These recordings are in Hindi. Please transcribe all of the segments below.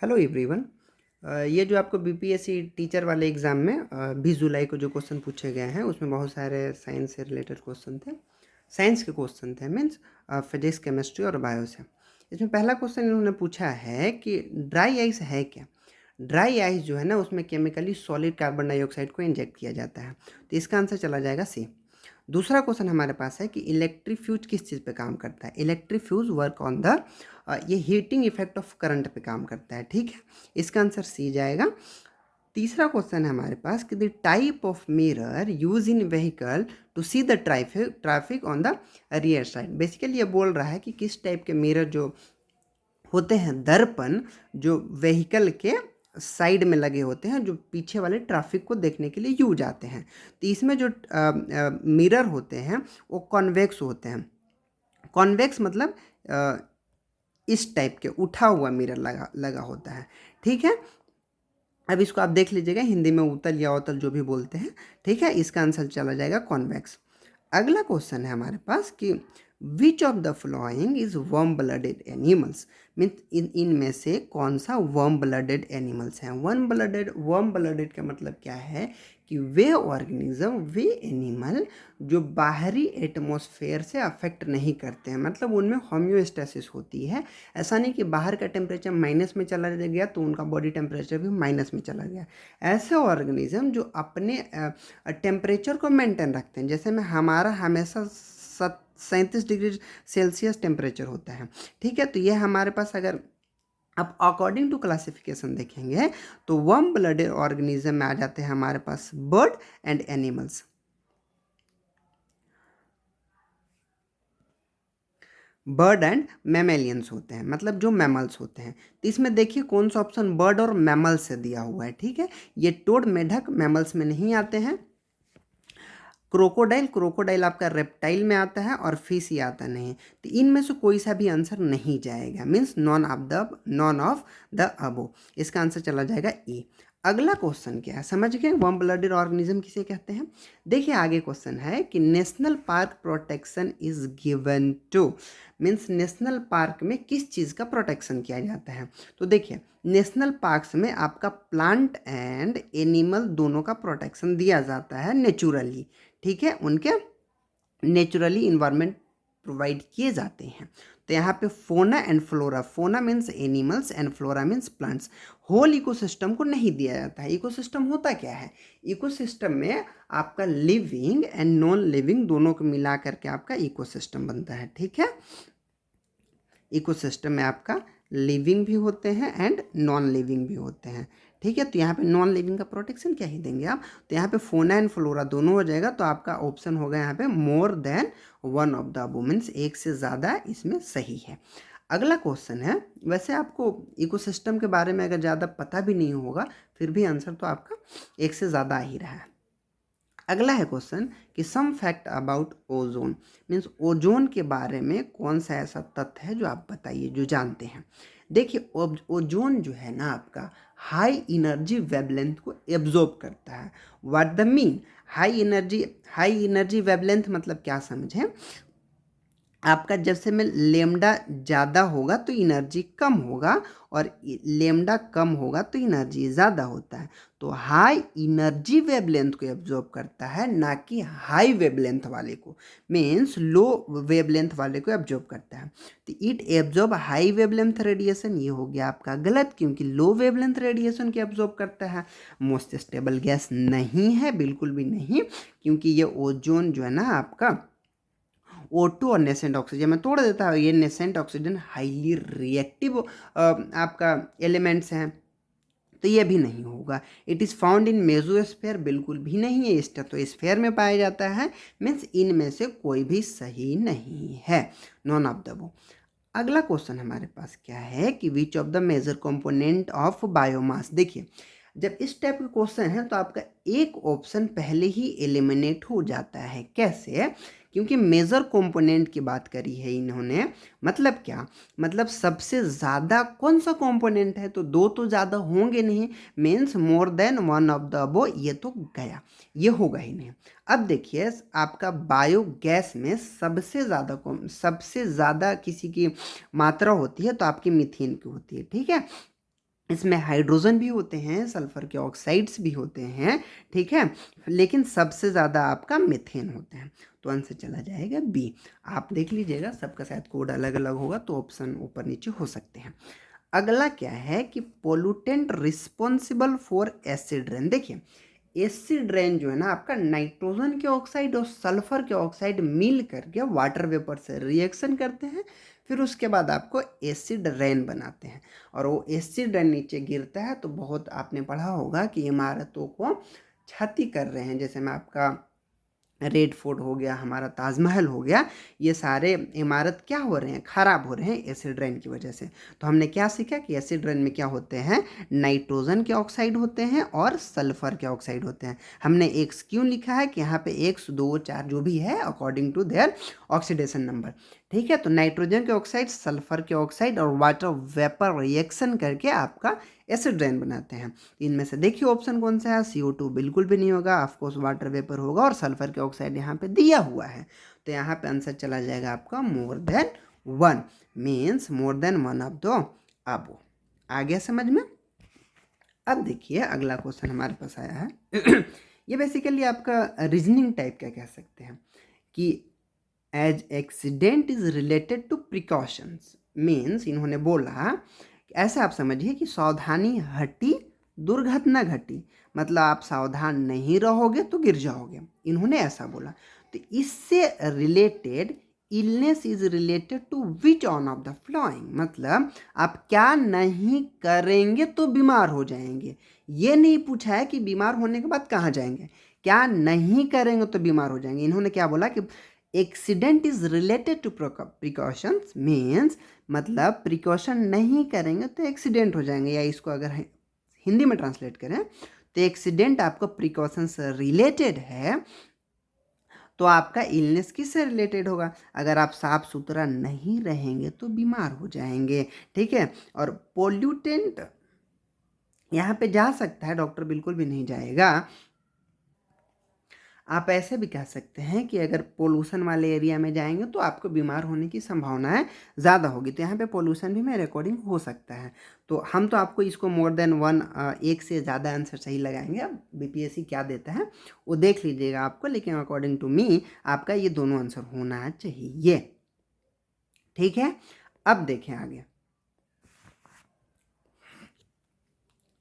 Hello everyone. ये जो आपको बीपीएससी टीचर वाले एग्ज़ाम में 20 जुलाई को जो क्वेश्चन पूछे गए हैं उसमें बहुत सारे साइंस से रिलेटेड क्वेश्चन थे। साइंस के क्वेश्चन थे, मीन्स फिजिक्स, केमिस्ट्री और बायो से। इसमें पहला क्वेश्चन इन्होंने पूछा है कि ड्राई आइस है क्या। ड्राई आइस जो है ना, उसमें केमिकली सॉलिड कार्बन डाइऑक्साइड को इंजेक्ट किया जाता है, तो इसका आंसर चला जाएगा सी। दूसरा क्वेश्चन हमारे पास है कि इलेक्ट्रिक फ्यूज किस चीज़ पे काम करता है। Electric fuse work on the ये हीटिंग इफेक्ट ऑफ करंट पे काम करता है, ठीक है। इसका आंसर सी जाएगा। तीसरा क्वेश्चन है हमारे पास कि the type of mirror use in vehicle to see the traffic on the rear side. Basically ये बोल रहा है कि किस टाइप के मिरर जो होते हैं, दर्पण जो व्हीकल के साइड में लगे होते हैं, जो पीछे वाले ट्रैफिक को देखने के लिए यूज आते हैं। तो इसमें जो मिरर होते हैं वो कॉन्वेक्स होते हैं। कॉन्वेक्स मतलब इस टाइप के उठा हुआ मिरर लगा लगा होता है, ठीक है। अब इसको आप देख लीजिएगा, हिंदी में उतल या अवतल जो भी बोलते हैं, ठीक है। इसका आंसर चला जाएगा कॉन्वेक्स। अगला क्वेश्चन है हमारे पास कि which of the following is worm blooded animals. Means इनमें से कौन सा वर्म ब्लडेड एनिमल्स हैं। वर्म ब्लडेड का मतलब क्या है कि वे ऑर्गेनिज्म, वे एनिमल जो बाहरी एटमॉस्फेयर से अफेक्ट नहीं करते हैं, मतलब उनमें होम्योस्टेसिस होती है। ऐसा नहीं कि बाहर का टेम्परेचर माइनस में चला गया तो उनका बॉडी टेम्परेचर भी माइनस में चला गया। ऐसे ऑर्गेनिज्म जो अपने टेम्परेचर को मेंटेन रखते हैं, जैसे में हमारा हमेशा 37 डिग्री सेल्सियस टेम्परेचर होता है, ठीक है। तो ये हमारे पास अगर अब अकॉर्डिंग टू क्लासिफिकेशन देखेंगे तो वर्म ब्लडेड ऑर्गेनिज्म में आ जाते हैं हमारे पास bird and animals. Bird and mammalians होते हैं, मतलब जो मैमल्स होते हैं। तो इसमें देखिए कौन सा ऑप्शन बर्ड और मैमल से दिया हुआ है, ठीक है। ये टोड, मेढक मैमल्स में नहीं आते हैं। क्रोकोडाइल आपका रेप्टाइल में आता है और फिश ही आता नहीं। तो इनमें से कोई सा भी आंसर नहीं जाएगा, means non of the above. इसका आंसर चला जाएगा ए। अगला क्वेश्चन क्या है, समझ गए वार्म ब्लडेड ऑर्गेनिज्म किसे कहते हैं। देखिए आगे क्वेश्चन है कि national park protection is given to. Means national park में किस चीज़ का प्रोटेक्शन किया जाता है। तो देखिए नेशनल पार्क्स में आपका प्लांट एंड एनिमल दोनों का प्रोटेक्शन दिया जाता है नेचुरली, ठीक है। उनके नेचुरली इन्वायरमेंट प्रोवाइड किए जाते हैं। तो यहाँ पे fauna and flora, fauna means animals and flora means plants, whole ecosystem को नहीं दिया जाता है। इकोसिस्टम होता क्या है, इकोसिस्टम में आपका लिविंग एंड नॉन लिविंग दोनों को मिला करके आपका इकोसिस्टम बनता है, ठीक है। इकोसिस्टम में आपका लिविंग भी होते हैं एंड नॉन लिविंग भी होते हैं, ठीक है। तो यहाँ पे नॉन लिविंग का प्रोटेक्शन क्या ही देंगे आप, तो यहाँ पे फोना एंड फ्लोरा दोनों हो जाएगा। तो आपका ऑप्शन होगा यहाँ पे more than one of the above, means एक से ज़्यादा इसमें सही है। अगला क्वेश्चन है, वैसे आपको इकोसिस्टम के बारे में अगर ज़्यादा पता भी नहीं होगा फिर भी आंसर तो आपका एक से ज़्यादा आ ही रहा है। अगला है क्वेश्चन कि some fact about ozone. Means ozone के बारे में कौन सा ऐसा तथ्य है जो आप बताइए जो जानते हैं। देखिए ओजोन जो है ना आपका हाई एनर्जी वेवलेंथ को एब्जॉर्ब करता है। What the mean high energy wavelength मतलब क्या समझें, आपका जब से में लेमडा ज़्यादा होगा तो एनर्जी कम होगा और लेमडा कम होगा तो एनर्जी ज़्यादा होता है। तो हाई एनर्जी वेवलेंथ को एब्जॉर्ब करता है, ना कि हाई वेवलेंथ वाले को। मीन्स लो वेवलेंथ वाले को एब्जॉर्ब करता है। तो it absorb high wavelength radiation, ये हो गया आपका गलत, क्योंकि लो वेवलेंथ रेडिएशन को एब्जॉर्ब करता है। मोस्ट स्टेबल गैस नहीं है, बिल्कुल भी नहीं, क्योंकि ये ओजोन जो है ना आपका O2 और नेसेंट ऑक्सीजन में तोड़ देता है। ये नेसेंट ऑक्सीजन हाईली रिएक्टिव आपका एलिमेंट्स हैं, तो ये भी नहीं होगा। It is found in mesosphere, बिल्कुल भी नहीं है, स्ट्रेटोस्फेयर में पाया जाता है। मीन्स इनमें से कोई भी सही नहीं है, नॉन ऑफ द अबव। अगला क्वेश्चन हमारे पास क्या है कि which of the major component of biomass. देखिए जब इस टाइप के क्वेश्चन है तो आपका एक ऑप्शन पहले ही एलिमिनेट हो जाता है। कैसे, क्योंकि मेजर कंपोनेंट की बात करी है इन्होंने, मतलब क्या, मतलब सबसे ज़्यादा कौन सा कंपोनेंट है, तो दो तो ज़्यादा होंगे नहीं। Means more then one of the above, ये तो गया, ये होगा ही नहीं। अब देखिए आपका बायोगैस में सबसे ज़्यादा किसी की मात्रा होती है तो आपकी मीथेन की होती है, ठीक है। इसमें हाइड्रोजन भी होते हैं, सल्फर के ऑक्साइड्स भी होते हैं, ठीक है, लेकिन सबसे ज़्यादा आपका मीथेन होते हैं। तो आंसर चला जाएगा बी। आप देख लीजिएगा, सबका शायद कोड अलग अलग होगा तो ऑप्शन ऊपर नीचे हो सकते हैं। अगला क्या है कि pollutant responsible for acid rain. देखिए एसिड रेन जो है ना आपका नाइट्रोजन के ऑक्साइड और सल्फर के ऑक्साइड मिल करके वाटर वेपर से रिएक्शन करते हैं, फिर उसके बाद आपको एसिड रेन बनाते हैं, और वो एसिड रेन नीचे गिरता है तो बहुत आपने पढ़ा होगा कि इमारतों को क्षति कर रहे हैं। जैसे मैं आपका रेड फोर्ट हो गया, हमारा ताजमहल हो गया, ये सारे इमारत क्या हो रहे हैं, ख़राब हो रहे हैं एसिड रेन की वजह से। तो हमने क्या सीखा कि एसिड रेन में क्या होते हैं, नाइट्रोजन के ऑक्साइड होते हैं और सल्फर के ऑक्साइड होते हैं। हमने एक्स क्यों लिखा है कि यहाँ पे एक्स 2 4 जो भी है according to their oxidation number, ठीक है। तो नाइट्रोजन के ऑक्साइड, सल्फर के ऑक्साइड और वाटर वेपर रिएक्शन करके आपका एसिड रेन बनाते हैं। इनमें से देखिए ऑप्शन कौन सा है, CO2 बिल्कुल भी नहीं होगा, ऑफकोर्स वाटर वेपर होगा, और सल्फर के ऑक्साइड यहाँ पे दिया हुआ है। तो यहाँ पे आंसर चला जाएगा आपका more than 1, means more than 1 of the above. आ गया समझ में। अब देखिए अगला क्वेश्चन हमारे पास आया है ये बेसिकली आपका रीजनिंग टाइप का कह सकते हैं कि as accident is related to precautions, means इन्होंने बोला, ऐसे आप समझिए कि सावधानी हटी दुर्घटना घटी, मतलब आप सावधान नहीं रहोगे तो गिर जाओगे, इन्होंने ऐसा बोला। तो इससे related illness is related to which one of the following, मतलब आप क्या नहीं करेंगे तो बीमार हो जाएंगे। ये नहीं पूछा है कि बीमार होने के बाद कहाँ जाएंगे, क्या नहीं करेंगे तो बीमार हो जाएंगे। इन्होंने क्या बोला कि accident is related to precautions, means मतलब प्रिकॉशन नहीं करेंगे तो एक्सीडेंट हो जाएंगे, या इसको अगर हिंदी में ट्रांसलेट करें तो एक्सीडेंट आपका प्रिकॉशन से रिलेटेड है, तो आपका इलनेस किससे रिलेटेड होगा, अगर आप साफ सुथरा नहीं रहेंगे तो बीमार हो जाएंगे, ठीक है। और पोल्यूटेंट यहाँ पे जा सकता है, डॉक्टर बिल्कुल भी नहीं जाएगा। आप ऐसे भी कह सकते हैं कि अगर पोल्यूशन वाले एरिया में जाएंगे तो आपको बीमार होने की संभावनाएं ज़्यादा होगी, तो यहाँ पे पोल्यूशन भी मेरे अकॉर्डिंग हो सकता है। तो हम तो आपको इसको मोर देन 1, एक से ज़्यादा आंसर सही लगाएंगे। अब BPSC क्या देता है वो देख लीजिएगा आपको, लेकिन अकॉर्डिंग टू मी आपका ये दोनों आंसर होना चाहिए, ठीक है। अब देखें आगे,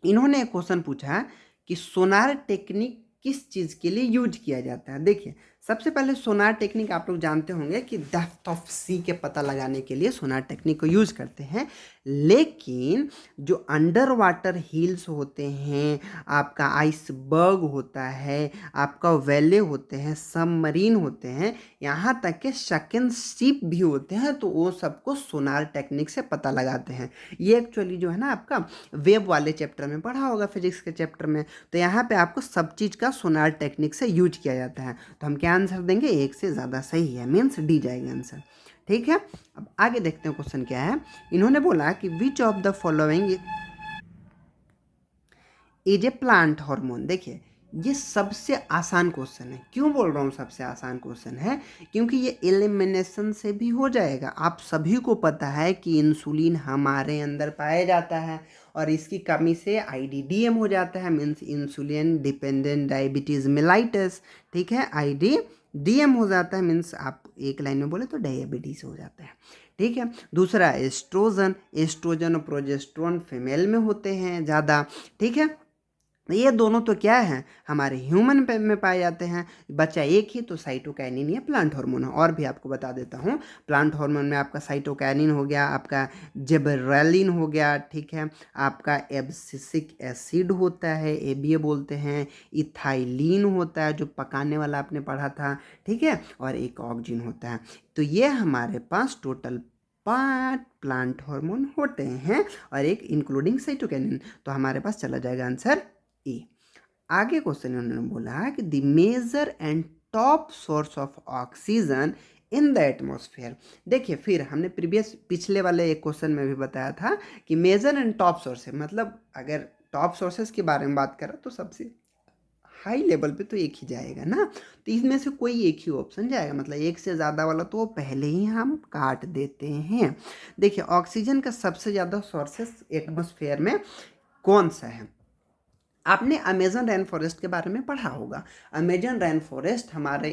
इन्होंने एक क्वेश्चन पूछा कि सोनार टेक्निक किस चीज़ के लिए यूज किया जाता है। देखिए सबसे पहले सोनार टेक्निक आप लोग जानते होंगे कि डेप्थ ऑफ सी के पता लगाने के लिए सोनार टेक्निक को यूज करते हैं, लेकिन जो अंडर वाटर हिल्स होते हैं, आपका आइसबर्ग होता है, आपका वैले होते हैं, सबमरीन होते हैं, यहाँ तक के शकिन शिप भी होते हैं, तो वो सबको सोनार टेक्निक से पता लगाते हैं। ये एक्चुअली जो है ना आपका वेब वाले चैप्टर में पढ़ा होगा, फिजिक्स के चैप्टर में। तो यहाँ पे आपको सब चीज़ का सोनार टेक्निक से यूज किया जाता है। तो हम क्या आंसर देंगे, एक से ज़्यादा सही है, मीन्स डी जाएगा आंसर, ठीक है। अब आगे देखते हैं क्वेश्चन क्या है। इन्होंने बोला कि which of the following is a plant hormone. देखिए ये सबसे आसान क्वेश्चन है। क्यों बोल रहा हूँ सबसे आसान क्वेश्चन है, क्योंकि ये एलिमिनेशन से भी हो जाएगा। आप सभी को पता है कि इंसुलिन हमारे अंदर पाया जाता है, और इसकी कमी से IDDM हो जाता है, means insulin dependent diabetes mellitus, ठीक है। IDDM हो जाता है, मीन्स आप एक लाइन में बोले तो डायबिटीज़ हो जाता है, ठीक है। दूसरा एस्ट्रोजन, एस्ट्रोजन और प्रोजेस्ट्रोन फीमेल में होते हैं ज़्यादा, ठीक है। ये दोनों तो क्या है हमारे ह्यूमन में पाए जाते हैं। बच्चा एक ही तो साइटोकाइनिन या प्लांट हार्मोन है। और भी आपको बता देता हूँ, प्लांट हार्मोन में आपका साइटोकाइनिन हो गया, आपका जिबरेलिन हो गया, ठीक है, आपका एब्सिसिक एसिड होता है, ABA बोलते हैं, इथाइलिन होता है जो पकाने वाला आपने पढ़ा था, ठीक है, और एक ऑक्सिन होता है। तो ये हमारे पास टोटल 5 प्लांट हार्मोन होते हैं, और एक इंक्लूडिंग साइटोकाइनिन। तो हमारे पास चला जाएगा आंसर ए। आगे क्वेश्चन उन्होंने बोला कि the major and top source of oxygen in the atmosphere. देखिए फिर हमने पिछले वाले एक क्वेश्चन में भी बताया था कि मेजर एंड टॉप सोर्स है, मतलब अगर टॉप सोर्सेस के बारे में बात करें तो सबसे हाई लेवल पे तो एक ही जाएगा ना, तो इसमें से कोई एक ही ऑप्शन जाएगा, मतलब एक से ज़्यादा वाला तो वो पहले ही हम काट देते हैं। देखिए ऑक्सीजन का सबसे ज़्यादा सोर्सेस एटमॉस्फेयर में कौन सा है। आपने अमेजन रेन फॉरेस्ट के बारे में पढ़ा होगा। अमेजन रेन फॉरेस्ट हमारे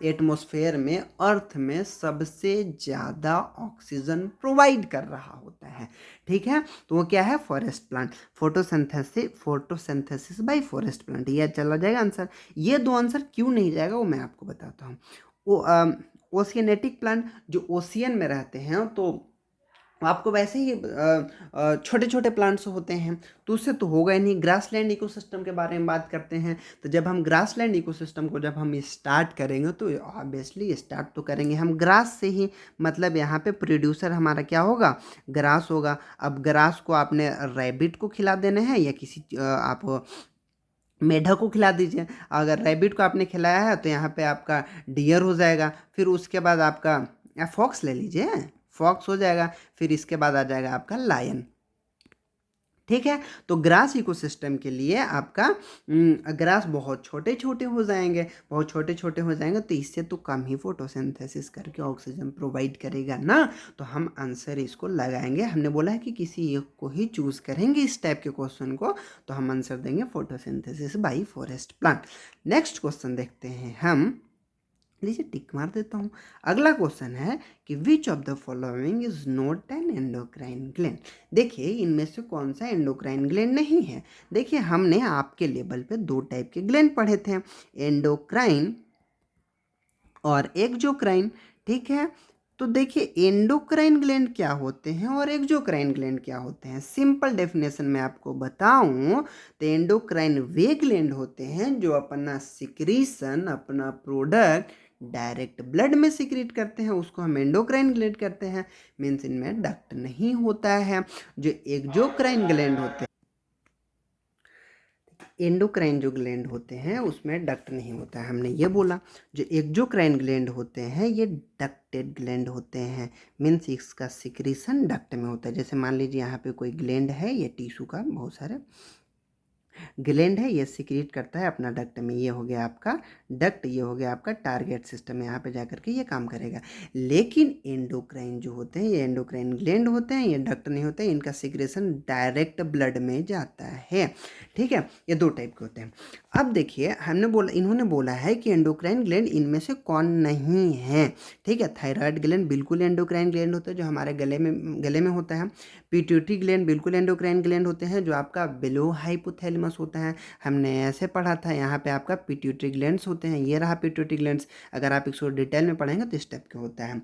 एटमॉस्फेयर में, अर्थ में सबसे ज़्यादा ऑक्सीजन प्रोवाइड कर रहा होता है। ठीक है, तो वो क्या है, forest plant. Photosynthesis by forest plant, ये चला जाएगा आंसर। ये दो आंसर क्यों नहीं जाएगा वो मैं आपको बताता हूँ। वो ओशियनेटिक प्लांट जो ओशियन में रहते हैं, तो आपको वैसे ही छोटे छोटे प्लांट्स होते हैं, तो उससे तो होगा ही नहीं। ग्रासलैंड इकोसिस्टम के बारे में बात करते हैं, तो जब हम ग्रासलैंड इकोसिस्टम को जब हम स्टार्ट करेंगे तो ऑब्वियसली स्टार्ट तो करेंगे हम ग्रास से ही। मतलब यहाँ पे प्रोड्यूसर हमारा क्या होगा, ग्रास होगा। अब ग्रास को आपने रैबिट को खिला देना है या किसी आप मेढक को खिला दीजिए। अगर रैबिट को आपने खिलाया है तो यहाँ पे आपका डियर हो जाएगा, फिर उसके बाद आपका फॉक्स ले लीजिए, फॉक्स हो जाएगा, फिर इसके बाद आ जाएगा आपका लायन। ठीक है, तो ग्रास इकोसिस्टम के लिए आपका ग्रास बहुत छोटे छोटे हो जाएंगे, बहुत छोटे छोटे हो जाएंगे, तो इससे तो कम ही फोटोसिंथेसिस करके ऑक्सीजन प्रोवाइड करेगा ना। तो हम आंसर इसको लगाएंगे। हमने बोला है कि किसी एक को ही चूज करेंगे इस टाइप के क्वेश्चन को, तो हम आंसर देंगे photosynthesis by forest plant. Next question देखते हैं हम, लीजिए टिक मार देता हूँ। अगला क्वेश्चन है कि which of the following is not an endocrine gland. देखिए इनमें से कौन सा एंडोक्राइन ग्लैंड नहीं है। देखिए हमने आपके लेवल पे दो टाइप के ग्लैंड पढ़े थे, एंडोक्राइन और एक्सोक्राइन। ठीक है, तो देखिए एंडोक्राइन ग्लैंड क्या होते हैं और एक्सोक्राइन ग्लैंड क्या होते हैं। सिंपल डेफिनेशन में आपको बताऊं तो एंडोक्राइन वे ग्लैंड होते हैं जो अपना सिक्रीशन, अपना प्रोडक्ट डायरेक्ट ब्लड में सिक्रीट करते हैं, उसको हम एंडोक्राइन ग्लैंड कहते हैं। मीन्स इनमें डक्ट नहीं होता है। जो एक्सोक्राइन ग्लैंड होते हैं, एंडोक्राइन जो ग्लैंड होते हैं उसमें डक्ट नहीं होता है, हमने ये बोला। जो एक्सोक्राइन ग्लैंड होते हैं ये डक्टेड ग्लैंड होते हैं। मीन्स इसका सिक्रीशन डक्ट में होता है। जैसे मान लीजिए यहाँ पे कोई ग्लैंड है, ये टिश्यू का बहुत सारे ग्लैंड है, ये सिक्रीट करता है अपना डक्ट में। ये हो गया आपका डक्ट, ये हो गया आपका टारगेट सिस्टम, यहाँ पे जाकर के ये काम करेगा। लेकिन एंडोक्राइन जो होते हैं, ये एंडोक्राइन ग्लैंड होते हैं, ये डक्ट नहीं होते हैं, इनका सिक्रेशन डायरेक्ट ब्लड में जाता है। ठीक है, ये दो टाइप के होते हैं। अब देखिए हमने बोला, इन्होंने बोला है कि एंडोक्राइन ग्लैंड इनमें से कौन नहीं है। ठीक है, थायराइड ग्लैंड बिल्कुल एंडोक्राइन ग्लैंड होता है जो हमारे गले में होता है। पिट्यूटरी ग्लैंड बिल्कुल एंडोक्राइन ग्लैंड होते हैं जो आपका बिलो हाइपोथैलेमस होता है। हमने ऐसे पढ़ा था, यहाँ पे आपका पिट्यूटरी ग्लैंड्स होते हैं। ये रहा पिट्यूटरी ग्लैंड्स। अगर आप इसको डिटेल में पढ़ेंगे तो इस टाइप के होता है।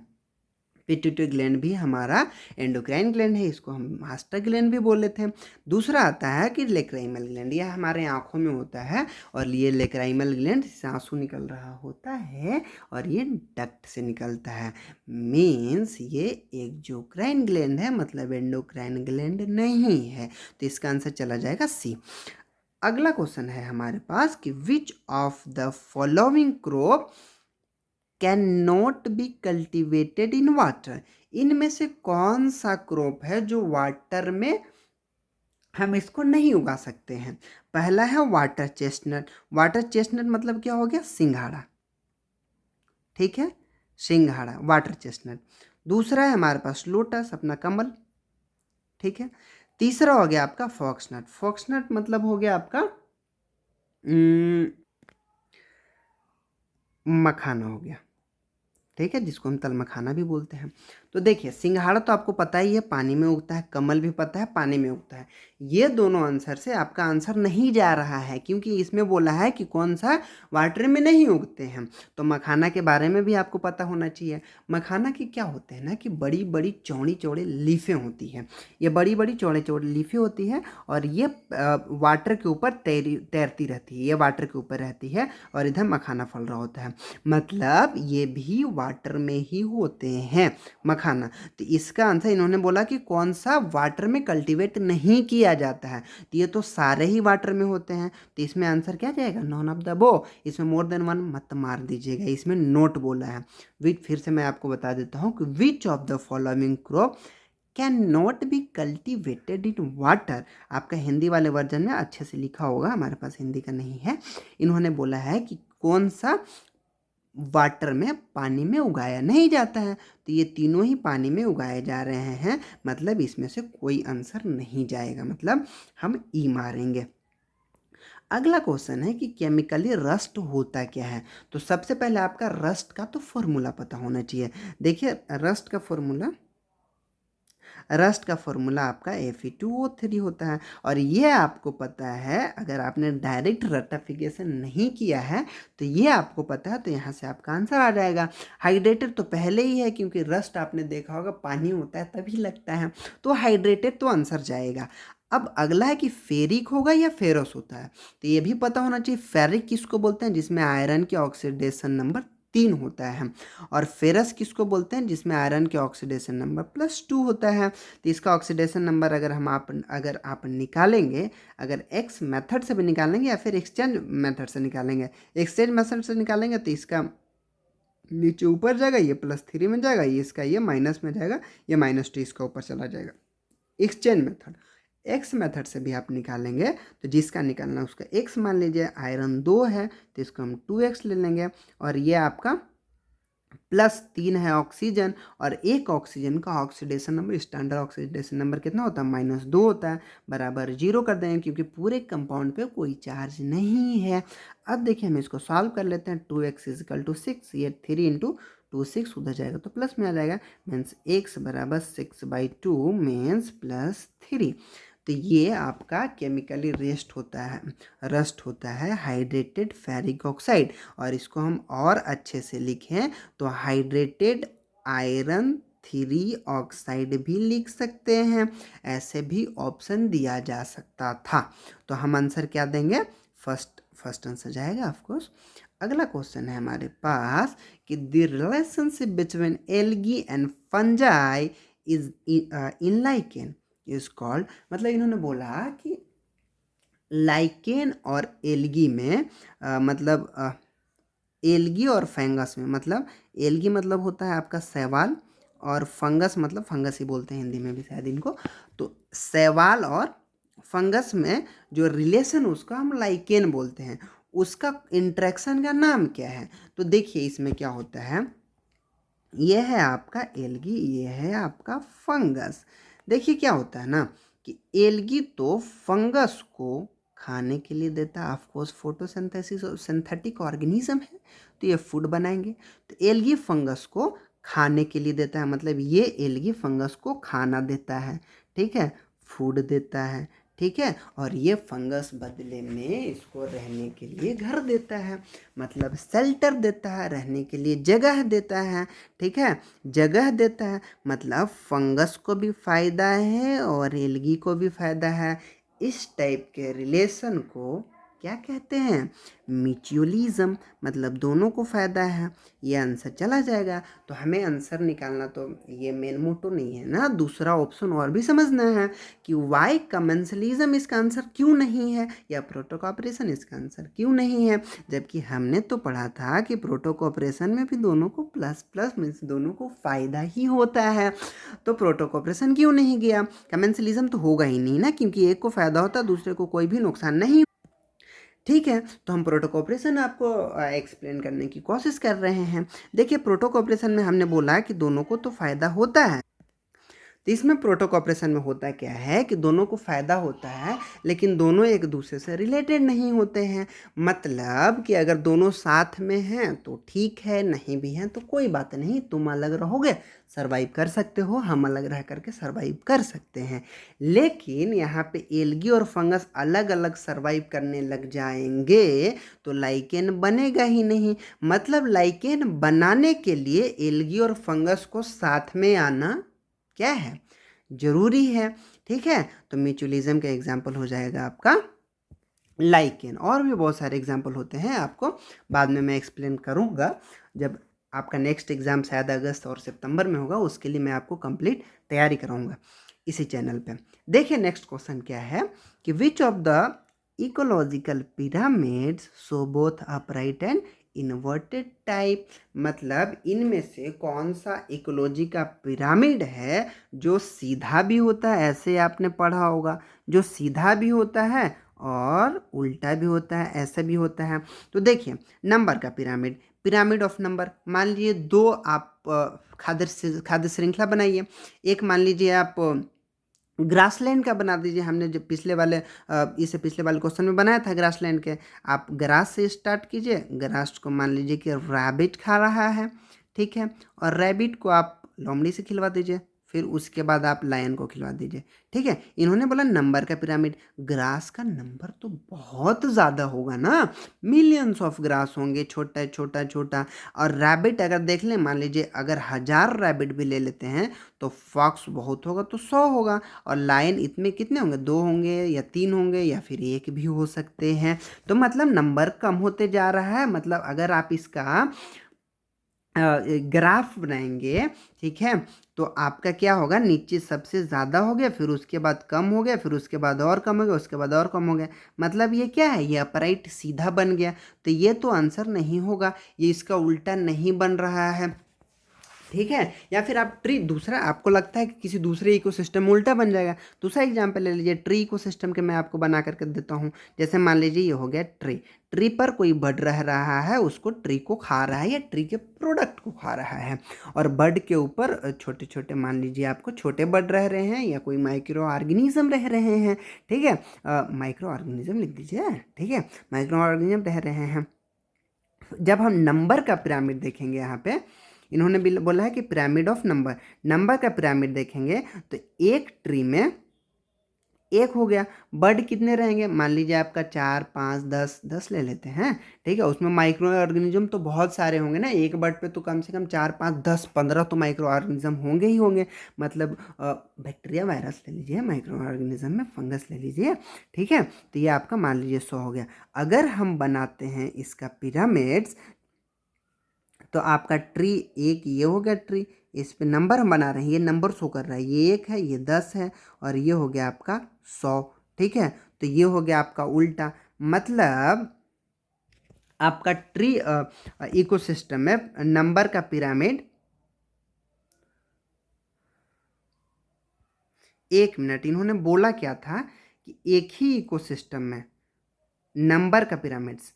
पिट्यूटरी ग्लैंड भी हमारा एंडोक्राइन ग्लैंड है, इसको हम मास्टर ग्लैंड भी बोल लेते हैं। दूसरा आता है कि लेक्राइमल ग्लैंड, यह हमारे आंखों में होता है, और ये लेक्राइमल ग्लैंड से आंसू निकल रहा होता है और ये डक्ट से निकलता है। मीन्स ये एक्सोक्राइन ग्लैंड है, मतलब एंडोक्राइन ग्लैंड नहीं है। तो इसका आंसर चला जाएगा सी। अगला क्वेश्चन है हमारे पास कि which of the following crop can not be cultivated in water. इनमें से कौन सा क्रॉप है जो वाटर में हम इसको नहीं उगा सकते हैं। पहला है वाटर चेस्टनट। वाटर चेस्टनट मतलब क्या हो गया, सिंघाड़ा। ठीक है, सिंघाड़ा वाटर चेस्टनट। दूसरा है हमारे पास लोटस, अपना कमल। ठीक है, तीसरा हो गया आपका फॉक्सनट। फॉक्सनट मतलब हो गया आपका मखाना हो गया। ठीक है, जिसको हम तल मखाना भी बोलते हैं। तो देखिए सिंघाड़ा तो आपको पता ही है पानी में उगता है, कमल भी पता है पानी में उगता है। ये दोनों आंसर से आपका आंसर नहीं जा रहा है, क्योंकि इसमें बोला है कि कौन सा वाटर में नहीं उगते हैं। तो मखाना के बारे में भी आपको पता होना चाहिए। मखाना की क्या होते हैं ना कि बड़ी बड़ी चौड़ी चौड़ी लीफें होती हैं। ये बड़ी बड़ी चौड़े चौड़ी लीफें होती हैं और ये वाटर के ऊपर तैरती रहती है, ये वाटर के ऊपर रहती है और इधर मखाना फल रहा होता है। मतलब ये भी वाटर में ही होते हैं मखाना। तो इसका आंसर इन्होंने बोला कि कौन सा वाटर में कल्टीवेट नहीं किया जाता है, तो ये तो सारे ही वाटर में होते हैं। तो इसमें आंसर क्या जाएगा, नॉन ऑफ द बो। इसमें मोर देन वन मत मार दीजिएगा, इसमें नोट बोला है। विच, फिर से मैं आपको बता देता हूँ कि which of the following crop can not be cultivated in water. आपका हिंदी वाले वर्जन में अच्छे से लिखा होगा, हमारे पास हिंदी का नहीं है। इन्होंने बोला है कि कौन सा वाटर में, पानी में उगाया नहीं जाता है। तो ये तीनों ही पानी में उगाए जा रहे हैं, मतलब इसमें से कोई आंसर नहीं जाएगा, मतलब हम ई मारेंगे। अगला क्वेश्चन है कि केमिकली रस्ट होता क्या है। तो सबसे पहले आपका रस्ट का तो फॉर्मूला पता होना चाहिए। देखिए रस्ट का फॉर्मूला आपका Fe2O3 होता है। और ये आपको पता है, अगर आपने डायरेक्ट रटिफिकेशन नहीं किया है तो ये आपको पता है, तो यहाँ से आपका आंसर आ जाएगा। हाइड्रेटेड तो पहले ही है, क्योंकि रस्ट आपने देखा होगा पानी होता है तभी लगता है, तो हाइड्रेटेड तो आंसर जाएगा। अब अगला है कि फेरिक होगा या फेरस होता है। तो ये भी पता होना चाहिए, फेरिक किसको बोलते हैं, जिसमें आयरन के ऑक्सीडेशन नंबर 3 होता है। और फेरस किसको बोलते हैं, जिसमें आयरन के ऑक्सीडेशन नंबर +2 होता है। तो इसका ऑक्सीडेशन नंबर अगर आप निकालेंगे, अगर एक्स मेथड से भी निकालेंगे या फिर एक्सचेंज मेथड से निकालेंगे, एक्सचेंज मेथड से निकालेंगे तो इसका नीचे ऊपर जाएगा, ये +3 में जाएगा, ये इसका ये माइनस में जाएगा, ये -2 इसका ऊपर चला जाएगा। एक्सचेंज मेथड, एक्स मेथड से भी आप निकालेंगे तो जिसका निकालना है उसका एक्स मान लीजिए, आयरन 2 है तो इसको हम 2x ले लेंगे, और ये आपका +3 है ऑक्सीजन, और एक ऑक्सीजन का oxidation number, standard oxidation number कितना होता है, -2 होता है, बराबर 0 कर देंगे, क्योंकि पूरे कंपाउंड पे कोई चार्ज नहीं है। अब देखिए हम इसको सॉल्व कर लेते हैं। 2x = 6, ये 3 × 2 6 उधर जाएगा तो प्लस में आ जाएगा, मीन्स x = 6/2 मीन्स +3। तो ये आपका केमिकली रस्ट होता है हाइड्रेटेड फेरिक ऑक्साइड। और इसको हम और अच्छे से लिखें तो हाइड्रेटेड आयरन 3 ऑक्साइड भी लिख सकते हैं, ऐसे भी ऑप्शन दिया जा सकता था। तो हम आंसर क्या देंगे, फर्स्ट आंसर जाएगा ऑफकोर्स। अगला क्वेश्चन है हमारे पास कि the relationship between algae and fungi is in lichen is called. मतलब इन्होंने बोला कि लाइकेन और एल्गी में एल्गी और फंगस में, मतलब एल्गी मतलब होता है आपका शैवाल, और फंगस मतलब फंगस ही बोलते हैं हिंदी में भी शायद इनको। तो शैवाल और फंगस में जो रिलेशन उसका हम लाइकेन बोलते हैं, उसका इंट्रैक्शन का नाम क्या है। तो देखिए इसमें क्या होता है, ये है आपका एल्गी, ये है आपका फंगस। देखिए क्या होता है ना कि एल्गी तो फंगस को खाने के लिए देता है, ऑफकोर्स फोटोसिंथेसिस और सिंथेटिक ऑर्गेनिज्म है तो ये फूड बनाएंगे। तो एल्गी फंगस को खाने के लिए देता है, मतलब ये एल्गी फंगस को खाना देता है, ठीक है, फूड देता है, ठीक है। और ये फंगस बदले में इसको रहने के लिए घर देता है, मतलब शेल्टर देता है, रहने के लिए जगह देता है, ठीक है, जगह देता है। मतलब फंगस को भी फ़ायदा है और एल्गी को भी फ़ायदा है। इस टाइप के रिलेशन को क्या कहते हैं, म्यूचुअलिज्म, मतलब दोनों को फ़ायदा है। ये आंसर चला जाएगा। तो हमें आंसर निकालना तो ये मेन मोटो नहीं है ना, दूसरा ऑप्शन और भी समझना है कि वाई कमेंसलिज्म इसका आंसर क्यों नहीं है, या प्रोटोकॉपरेशन इसका आंसर क्यों नहीं है। जबकि हमने तो पढ़ा था कि प्रोटोकॉपरेशन में भी दोनों को प्लस प्लस मीन्स दोनों को फ़ायदा ही होता है, तो प्रोटोकॉपरेशन क्यों नहीं गया, कमेंसलिज्म तो होगा ही नहीं ना, क्योंकि एक को फ़ायदा होता है दूसरे को कोई भी नुकसान नहीं। ठीक है, तो हम प्रोटोकॉपरेशन आपको एक्सप्लेन करने की कोशिश कर रहे हैं। देखिए प्रोटोकॉपरेशन में हमने बोला कि दोनों को तो फ़ायदा होता है। तो इसमें प्रोटोकॉपरेशन में होता क्या है कि दोनों को फ़ायदा होता है, लेकिन दोनों एक दूसरे से रिलेटेड नहीं होते हैं। मतलब कि अगर दोनों साथ में हैं तो ठीक है, नहीं भी हैं तो कोई बात नहीं, तुम अलग रहोगे सर्वाइव कर सकते हो, हम अलग रह करके सर्वाइव कर सकते हैं। लेकिन यहाँ पे एल्गी और फंगस अलग अलग सर्वाइव करने लग जाएंगे तो लाइकेन बनेगा ही नहीं। मतलब लाइकेन बनाने के लिए एल्गी और फंगस को साथ में आना क्या है, जरूरी है, ठीक है। तो म्यूचुअलिज्म का एग्जाम्पल हो जाएगा आपका लाइकेन। और भी बहुत सारे एग्जाम्पल होते हैं, आपको बाद में मैं एक्सप्लेन करूँगा जब आपका नेक्स्ट एग्ज़ाम शायद अगस्त और सितंबर में होगा, उसके लिए मैं आपको कंप्लीट तैयारी कराऊंगा इसी चैनल पे। देखिए नेक्स्ट क्वेश्चन क्या है कि which of the ecological pyramids show both upright and inverted type. मतलब इनमें से कौन सा इकोलॉजी का पिरामिड है जो सीधा भी होता है, ऐसे आपने पढ़ा होगा, जो सीधा भी होता है और उल्टा भी होता है, ऐसा भी होता है। तो देखिए नंबर का पिरामिड, पिरामिड ऑफ नंबर, मान लीजिए दो आप खाद्य श्रृंखला बनाइए। एक मान लीजिए आप ग्रासलैंड का बना दीजिए। हमने जो इससे पिछले वाले क्वेश्चन में बनाया था ग्रासलैंड के। आप ग्रास से स्टार्ट कीजिए। ग्रास को मान लीजिए कि रैबिट खा रहा है, ठीक है, और रैबिट को आप लोमड़ी से खिलवा दीजिए, फिर उसके बाद आप लायन को खिलवा दीजिए, ठीक है। इन्होंने बोला नंबर का पिरामिड। ग्रास का नंबर तो बहुत ज़्यादा होगा ना, मिलियंस ऑफ ग्रास होंगे, छोटा छोटा छोटा। और रैबिट अगर देख लें, मान लीजिए अगर 1000 रैबिट भी ले लेते हैं तो फॉक्स बहुत होगा तो 100 होगा। और लायन इतने कितने होंगे, 2 होंगे या 3 होंगे या फिर 1 भी हो सकते हैं। तो मतलब नंबर कम होते जा रहा है। मतलब अगर आप इसका ग्राफ बनाएंगे, ठीक है, तो आपका क्या होगा, नीचे सबसे ज़्यादा हो गया, फिर उसके बाद कम हो गया, फिर उसके बाद और कम हो गया, उसके बाद और कम हो गया। मतलब ये क्या है, ये अपराइट सीधा बन गया। तो ये तो आंसर नहीं होगा, ये इसका उल्टा नहीं बन रहा है, ठीक है। या फिर आप ट्री, दूसरा आपको लगता है कि किसी दूसरे इकोसिस्टम में उल्टा बन जाएगा, दूसरा एग्जांपल ले लीजिए। ट्री इकोसिस्टम के मैं आपको बना करके देता हूँ। जैसे मान लीजिए ये हो गया ट्री। ट्री पर कोई बर्ड रह रहा है, उसको ट्री को खा रहा है या ट्री के प्रोडक्ट को खा रहा है। और बर्ड के ऊपर छोटे छोटे, मान लीजिए आपको छोटे बर्ड रह रहे हैं या कोई माइक्रो ऑर्गेनिज्म रह रहे हैं, ठीक है। माइक्रो ऑर्गेनिज्म लिख दीजिए, ठीक है, माइक्रो ऑर्गेनिज्म रह रहे हैं। जब हम नंबर का पिरामिड देखेंगे, यहाँ पे इन्होंने भी बोला है कि पिरामिड ऑफ नंबर, नंबर का पिरामिड देखेंगे तो एक ट्री में एक हो गया, बर्ड कितने रहेंगे, मान लीजिए आपका 4 5 10 10 ले लेते हैं, ठीक है। उसमें माइक्रो ऑर्गेनिज्म तो बहुत सारे होंगे ना, एक बर्ड पे तो कम से कम 4 5 10 15 तो माइक्रो ऑर्गेनिज्म होंगे ही होंगे। मतलब बैक्टीरिया वायरस ले लीजिए, माइक्रो ऑर्गेनिज्म में फंगस ले लीजिए, ठीक है। तो ये आपका मान लीजिए 100 हो गया। अगर हम बनाते हैं इसका पिरामिड्स, तो आपका ट्री एक ये हो गया ट्री, इस पे नंबर हम बना रहे हैं, ये नंबर शो कर रहा है, ये 1 है, ये 10 है, और ये हो गया आपका 100, ठीक है। तो ये हो गया आपका उल्टा। मतलब आपका ट्री इकोसिस्टम में नंबर का पिरामिड, 1 मिनट, इन्होंने बोला क्या था कि एक ही इकोसिस्टम में नंबर का पिरामिड्स,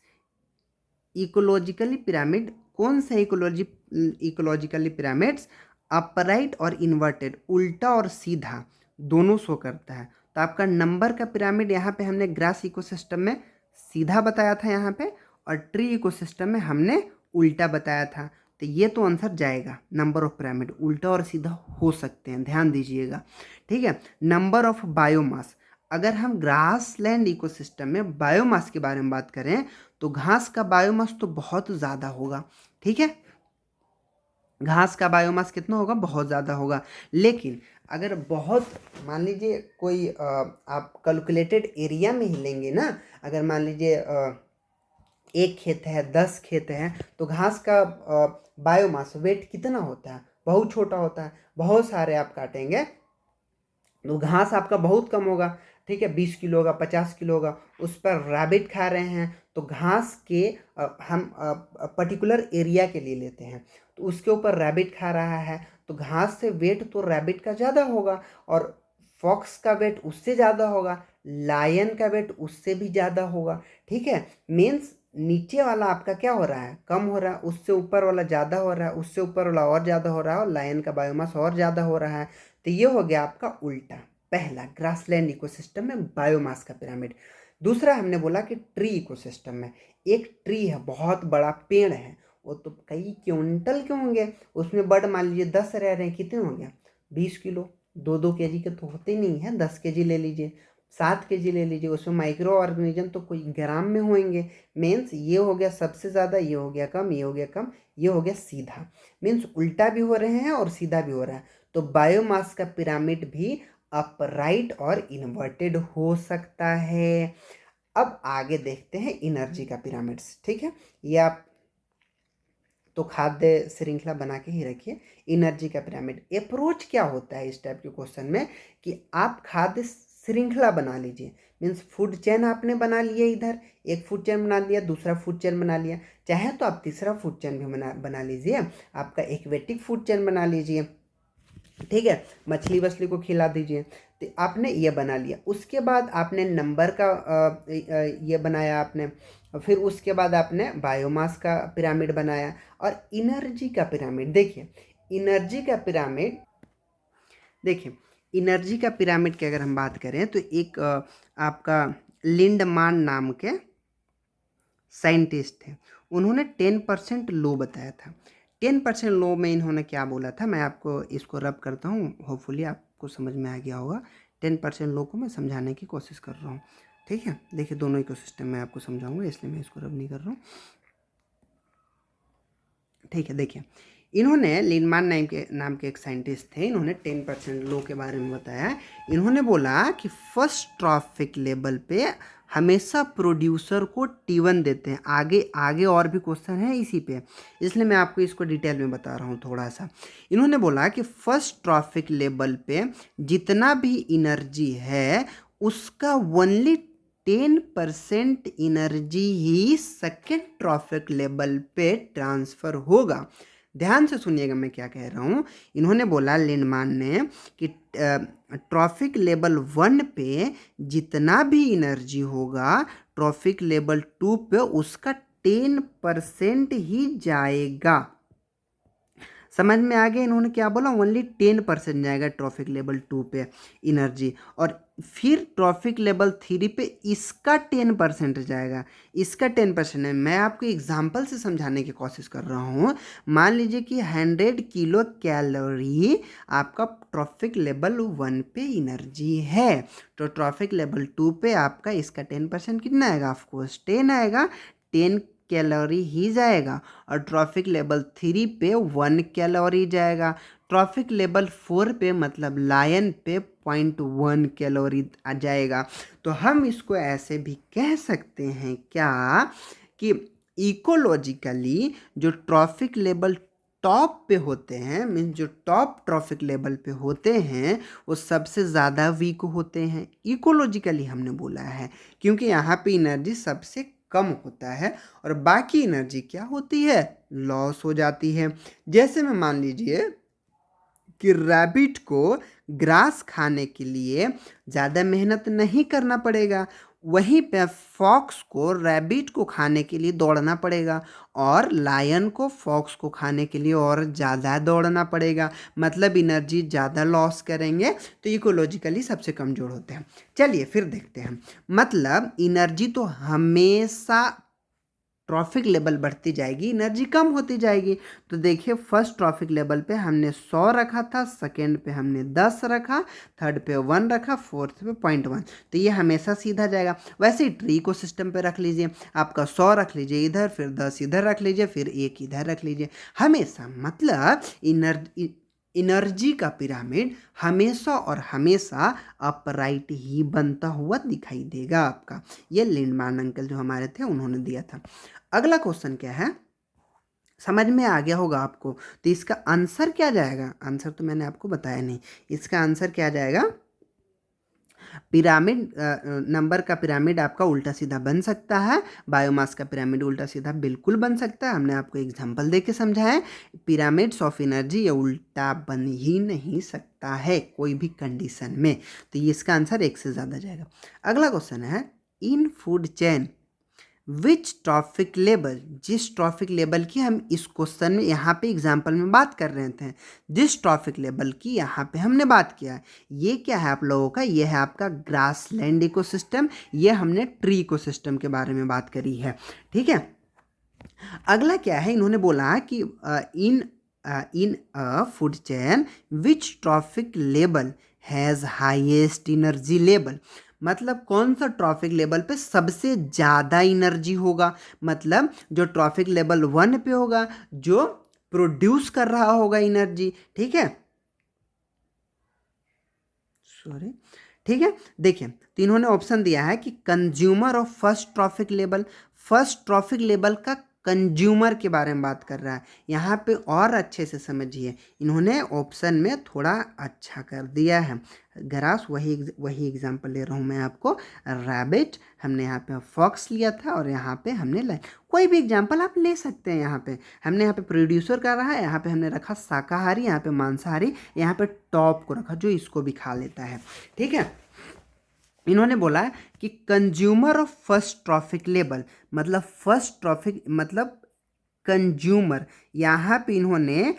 इकोलॉजिकली पिरामिड, कौन सा इकोलॉजिकली पिरामिड्स अपराइट और इन्वर्टेड, उल्टा और सीधा दोनों शो करता है। तो आपका नंबर का पिरामिड यहाँ पे हमने ग्रास इकोसिस्टम में सीधा बताया था यहाँ पे, और ट्री इकोसिस्टम में हमने उल्टा बताया था। तो ये तो आंसर जाएगा, नंबर ऑफ पिरामिड उल्टा और सीधा हो सकते हैं, ध्यान दीजिएगा, ठीक है। नंबर ऑफ बायोमास, अगर हम ग्रासलैंड इकोसिस्टम में बायोमास के बारे में बात करें तो घास का बायोमास तो बहुत ज़्यादा होगा, ठीक है। घास का बायोमास कितना होगा, बहुत ज़्यादा होगा। लेकिन अगर बहुत, मान लीजिए कोई आप कैलकुलेटेड एरिया में ही लेंगे ना, अगर मान लीजिए 1 खेत है, 10 खेत हैं, तो घास का बायोमास वेट कितना होता है, बहुत छोटा होता है। बहुत सारे आप काटेंगे तो घास आपका बहुत कम होगा, ठीक है, 20 किलो होगा, 50 किलो होगा। उस पर रैबिट खा रहे हैं तो घास के हम पर्टिकुलर एरिया के लिए लेते हैं, तो उसके ऊपर रैबिट खा रहा है, तो घास से वेट तो रैबिट का ज़्यादा होगा, और फॉक्स का वेट उससे ज़्यादा होगा, लायन का वेट उससे भी ज़्यादा होगा, ठीक है। मीन्स नीचे वाला आपका क्या हो रहा है, कम हो रहा है, उससे ऊपर वाला ज़्यादा हो रहा है, उससे ऊपर वाला और ज़्यादा हो रहा है, और लायन का बायोमास और ज़्यादा हो रहा है। तो ये हो गया आपका उल्टा, पहला ग्रासलैंड इकोसिस्टम में बायोमास का पिरामिड। दूसरा हमने बोला कि ट्री इकोसिस्टम में एक ट्री है, बहुत बड़ा पेड़ है, वो तो कई क्विंटल के होंगे, उसमें बर्ड मान लीजिए 10 रह रहे हैं, कितने हो गया, 20 किलो, 2 केजी के तो होते नहीं है, 10 केजी ले लीजिए, 7 केजी ले लीजिए, उसमें माइक्रो ऑर्गेनिज्म तो कोई ग्राम में होंगे। मीन्स ये हो गया सबसे ज़्यादा, ये हो गया कम, ये हो गया कम, ये हो गया सीधा। मीन्स उल्टा भी हो रहे हैं और सीधा भी हो रहा है। तो बायोमास का पिरामिड भी अपराइट और इन्वर्टेड हो सकता है। अब आगे देखते हैं एनर्जी का पिरामिड्स, ठीक है। ये आप तो खाद्य श्रृंखला बना के ही रखिए। एनर्जी का पिरामिड अप्रोच क्या होता है इस टाइप के क्वेश्चन में, कि आप खाद्य श्रृंखला बना लीजिए। मीन्स फूड चेन आपने बना लिया, इधर एक फूड चेन बना लिया, दूसरा फूड चेन बना लिया, चाहे तो आप तीसरा फूड चेन भी बना लीजिए, आपका एक्वेटिक फूड चेन बना लीजिए, ठीक है, मछली वछली को खिला दीजिए। तो आपने ये बना लिया। उसके बाद आपने नंबर का ये बनाया आपने, फिर उसके बाद आपने बायोमास का पिरामिड बनाया और एनर्जी का पिरामिड। देखिए एनर्जी का पिरामिड, देखिए एनर्जी का पिरामिड की अगर हम बात करें तो एक आपका लिंडमान नाम के साइंटिस्ट थे, उन्होंने 10% लो बताया था। 10% लो में इन्होंने क्या बोला था, मैं आपको इसको रब करता हूँ, होपफुली आपको समझ में आ गया होगा। 10% लो को मैं समझाने की कोशिश कर रहा हूँ, ठीक है। देखिए दोनों इकोसिस्टम में आपको समझाऊंगा, इसलिए मैं इसको रब नहीं कर रहा हूँ, ठीक है। देखिए इन्होंने लिनमान नाम के एक साइंटिस्ट थे, इन्होंने 10% लो के बारे में बताया। इन्होंने बोला कि फर्स्ट ट्रॉफिक लेवल पे हमेशा प्रोड्यूसर को T1 देते हैं। आगे आगे और भी क्वेश्चन है इसी पे, इसलिए मैं आपको इसको डिटेल में बता रहा हूँ थोड़ा सा। इन्होंने बोला कि फर्स्ट ट्रॉफिक लेवल पे जितना भी एनर्जी है उसका ओनली 10% एनर्जी ही सेकेंड ट्रॉफिक लेवल पे ट्रांसफ़र होगा। ध्यान से सुनिएगा मैं क्या कह रहा हूँ। इन्होंने बोला लिंडमान ने कि ट्रॉफिक लेवल 1 पे जितना भी एनर्जी होगा ट्रॉफिक लेवल 2 पे उसका 10% ही जाएगा। समझ में आ गया इन्होंने क्या बोला, ओनली 10% जाएगा ट्रॉफिक लेवल 2 पे एनर्जी, और फिर ट्रॉफिक लेवल 3 पे इसका 10% जाएगा। इसका 10% है, मैं आपको एग्जांपल से समझाने की कोशिश कर रहा हूँ। मान लीजिए कि 100 किलो कैलोरी आपका ट्रॉफिक लेवल 1 पे एनर्जी है, तो ट्रॉफिक लेवल 2 पे आपका इसका 10% कितना आएगा, ऑफकोर्स 10 आएगा, 10 कैलोरी ही जाएगा। और ट्रॉफिक लेवल 3 पे 1 कैलोरी जाएगा। ट्रॉफिक लेवल 4 पे मतलब लायन पे 0.1 कैलोरी आ जाएगा। तो हम इसको ऐसे भी कह सकते हैं क्या कि इकोलॉजिकली जो ट्रॉफिक लेवल टॉप पे होते हैं, मीन्स जो टॉप ट्रॉफिक लेवल पे होते हैं वो सबसे ज़्यादा वीक होते हैं। इकोलॉजिकली हमने बोला है क्योंकि यहाँ पे एनर्जी सबसे कम होता है और बाकी एनर्जी क्या होती है, लॉस हो जाती है। जैसे में मान लीजिए कि रैबिट को ग्रास खाने के लिए ज़्यादा मेहनत नहीं करना पड़ेगा, वहीं पे फॉक्स को रैबिट को खाने के लिए दौड़ना पड़ेगा, और लायन को फॉक्स को खाने के लिए और ज़्यादा दौड़ना पड़ेगा, मतलब एनर्जी ज़्यादा लॉस करेंगे, तो इकोलॉजिकली सबसे कमज़ोर होते हैं। चलिए फिर देखते हैं, मतलब एनर्जी तो हमेशा ट्रॉफिक लेवल बढ़ती जाएगी, एनर्जी कम होती जाएगी। तो देखिए फर्स्ट ट्रॉफिक लेवल पे हमने 100 रखा था, सेकेंड पे हमने 10 रखा, थर्ड पे 1 रखा, फोर्थ पे 0.1, तो ये हमेशा सीधा जाएगा। वैसे ही ट्री को सिस्टम पे रख लीजिए, आपका 100 रख लीजिए इधर, फिर 10 इधर रख लीजिए, फिर 1 इधर रख लीजिए, हमेशा मतलब एनर्जी का पिरामिड हमेशा और हमेशा अपराइट ही बनता हुआ दिखाई देगा आपका। ये लिंडमान अंकल जो हमारे थे उन्होंने दिया था। अगला क्वेश्चन क्या है, समझ में आ गया होगा आपको, तो इसका आंसर क्या जाएगा, आंसर तो मैंने आपको बताया नहीं, इसका आंसर क्या जाएगा, पिरामिड नंबर का पिरामिड आपका उल्टा सीधा बन सकता है, बायोमास का पिरामिड उल्टा सीधा बिल्कुल बन सकता है। हमने आपको एग्जांपल दे के समझाया, पिरामिड्स ऑफ एनर्जी ये उल्टा बन ही नहीं सकता है कोई भी कंडीशन में, तो ये इसका आंसर 1 से ज़्यादा जाएगा। अगला क्वेश्चन है, इन food chain which trophic level, जिस ट्रॉफिक लेवल की हम इस क्वेश्चन में यहाँ पे एग्जाम्पल में बात कर रहे थे, जिस ट्रॉफिक लेवल की यहाँ पे हमने बात किया है, ये क्या है आप लोगों का, ये है आपका ग्रासलैंड इकोसिस्टम, ये हमने ट्री इकोसिस्टम के बारे में बात करी है, ठीक है। अगला क्या है, इन्होंने बोला कि in a food chain which trophic level has highest energy level, मतलब कौन सा ट्रॉफिक लेवल पे सबसे ज़्यादा एनर्जी होगा, मतलब जो ट्रॉफिक लेवल 1 पे होगा, जो प्रोड्यूस कर रहा होगा एनर्जी, ठीक है, सॉरी, ठीक है। देखिए तो इन्होंने ऑप्शन दिया है कि consumer of first trophic level, first trophic level का कंज्यूमर के बारे में बात कर रहा है। यहाँ पे और अच्छे से समझिए, इन्होंने ऑप्शन में थोड़ा अच्छा कर दिया है, ग्रास, वही एग्जाम्पल ले रहा हूँ मैं आपको। रैबिट, हमने यहाँ पे फॉक्स लिया था और यहाँ पे हमने लाइन, कोई भी एग्जाम्पल आप ले सकते हैं। यहाँ पे हमने यहाँ पे प्रोड्यूसर कर रहा है, यहाँ पे हमने रखा शाकाहारी, यहाँ पे मांसाहारी, यहाँ पे टॉप को रखा जो इसको भी खा लेता है। ठीक है, इन्होंने बोला कि consumer of first trophic label, मतलब फर्स्ट ट्रॉफिक मतलब कंज्यूमर, यहाँ पे इन्होंने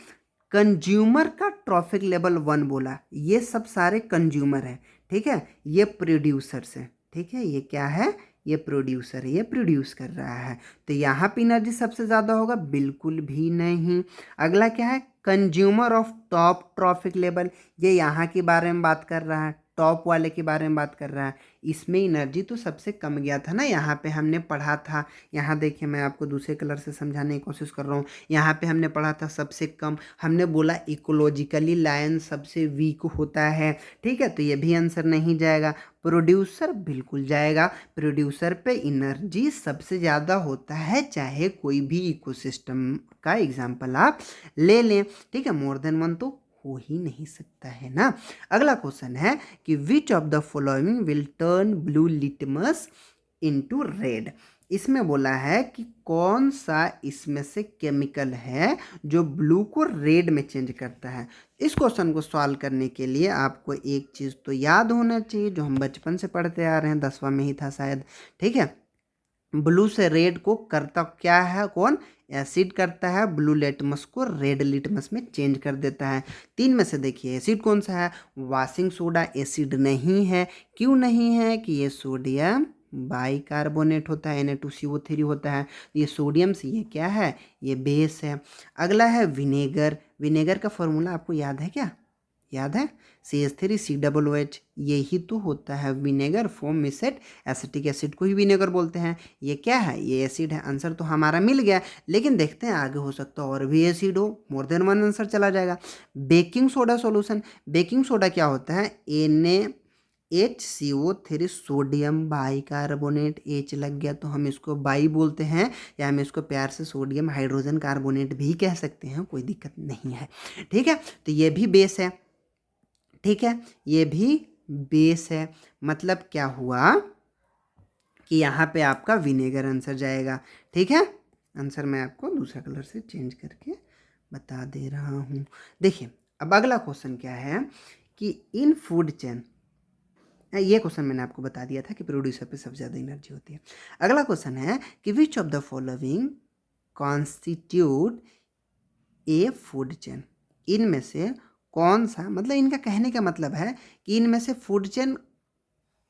कंज्यूमर का ट्रॉफिक लेवल 1 बोला। ये सब सारे कंज्यूमर है, ठीक है, ये प्रोड्यूसर्स है, ठीक है, ये क्या है, ये प्रोड्यूसर है, ये प्रोड्यूस कर रहा है। तो यहाँ पे एनर्जी सबसे ज़्यादा होगा, बिल्कुल भी नहीं। अगला क्या है, consumer of top trophic level, ये यहाँ के बारे में बात कर रहा है, टॉप वाले के बारे में बात कर रहा है। इसमें एनर्जी तो सबसे कम गया था ना, यहाँ पे हमने पढ़ा था, यहाँ देखिए मैं आपको दूसरे कलर से समझाने की कोशिश कर रहा हूँ। यहाँ पे हमने पढ़ा था सबसे कम, हमने बोला इकोलॉजिकली लायन सबसे वीक होता है। ठीक है, तो ये भी आंसर नहीं जाएगा। प्रोड्यूसर बिल्कुल जाएगा, प्रोड्यूसर पे एनर्जी सबसे ज़्यादा होता है, चाहे कोई भी इकोसिस्टम का एग्जाम्पल आप ले लें। ठीक है, मोर देन 1 तो हो ही नहीं सकता है ना। अगला क्वेश्चन है कि which of the following will turn blue litmus into red. इसमें बोला है कि कौन सा इसमें से केमिकल है जो ब्लू को रेड में चेंज करता है। इस क्वेश्चन को सॉल्व करने के लिए आपको एक चीज़ तो याद होना चाहिए जो हम बचपन से पढ़ते आ रहे हैं, 10वां में ही था शायद। ठीक है, ब्लू से रेड को करता क्या है, कौन, एसिड करता है, ब्लू लिटमस को रेड लिटमस में चेंज कर देता है। 3 में से देखिए एसिड कौन सा है, वॉशिंग सोडा एसिड नहीं है। क्यों नहीं है, कि ये सोडियम बाइकार्बोनेट होता है, Na2CO3 होता है। ये सोडियम से ये क्या है, ये बेस है। अगला है विनेगर, विनेगर का फॉर्मूला आपको याद है क्या, याद है, CH3COOH, यही तो होता है विनेगर, फॉर्म मिसेट एसिटिक एसिड को ही विनेगर बोलते हैं। ये क्या है, ये एसिड है। आंसर तो हमारा मिल गया, लेकिन देखते हैं आगे हो सकता है और भी एसिड हो, मोर देन 1 आंसर चला जाएगा। Baking soda solution, baking soda क्या होता है, NaHCO3 सोडियम बाइकार्बोनेट, H लग गया तो हम इसको बाई बोलते हैं, या हम इसको प्यार से सोडियम हाइड्रोजन कार्बोनेट भी कह सकते हैं, कोई दिक्कत नहीं है। ठीक है, तो ये भी बेस है। ठीक है, ये भी बेस है। मतलब क्या हुआ कि यहाँ पे आपका विनेगर आंसर जाएगा। ठीक है, आंसर मैं आपको दूसरा कलर से चेंज करके बता दे रहा हूँ। देखिए अब अगला क्वेश्चन क्या है कि इन फूड चेन, ये क्वेश्चन मैंने आपको बता दिया था कि प्रोड्यूसर पे सबसे ज़्यादा एनर्जी होती है। अगला क्वेश्चन है कि which of the following constitute A food chain, इनमें से कौन सा, मतलब इनका कहने का मतलब है कि इनमें से फूड चेन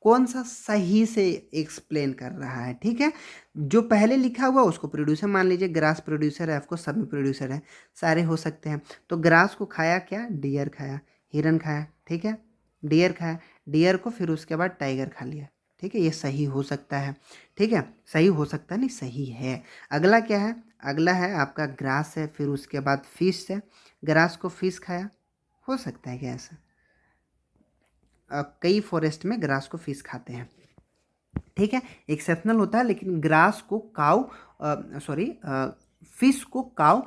कौन सा सही से एक्सप्लेन कर रहा है। ठीक है, जो पहले लिखा हुआ उसको प्रोड्यूसर मान लीजिए, ग्रास प्रोड्यूसर है, ऑफकोर्स सब में प्रोड्यूसर है, सारे हो सकते हैं। तो ग्रास को खाया क्या, डियर खाया, हिरन खाया, ठीक है, डियर खाया, डियर को फिर उसके बाद टाइगर खा लिया। ठीक है, ये सही हो सकता है। ठीक है, सही हो सकता है नहीं, सही है। अगला क्या है, अगला है आपका ग्रास है, फिर उसके बाद फिश है, ग्रास को फिश खाया, हो सकता है क्या ऐसा, कई फॉरेस्ट में ग्रास को फिश खाते हैं। ठीक है, एक्सेप्शनल होता है, लेकिन ग्रास को काउ, सॉरी, फिश को काउ